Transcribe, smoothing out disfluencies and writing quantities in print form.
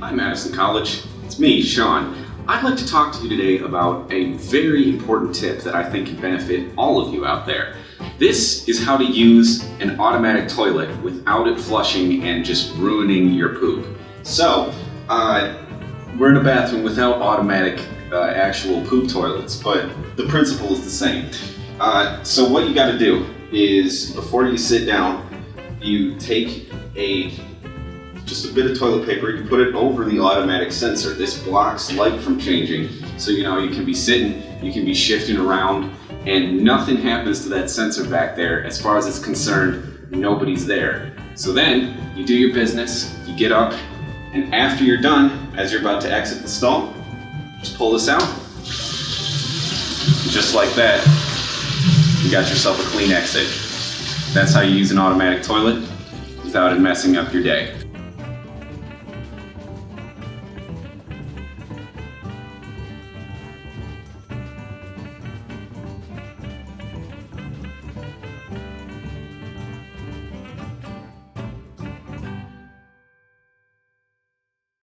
Hi Madison College, it's me, Sean. I'd like to talk to you today about a very important tip that I think can benefit all of you out there. This is how to use an automatic toilet without it flushing and just ruining your poop. So, we're in a bathroom without automatic actual poop toilets, but the principle is the same. So what you gotta do is, before you sit down, you take just a bit of toilet paper, you put it over the automatic sensor. This blocks light from changing, so you can be sitting, you can be shifting around, and nothing happens to that sensor back there. As far as it's concerned, nobody's there. So then, you do your business, you get up, and after you're done, as you're about to exit the stall, just pull this out. Just like that, you got yourself a clean exit. That's how you use an automatic toilet without it messing up your day.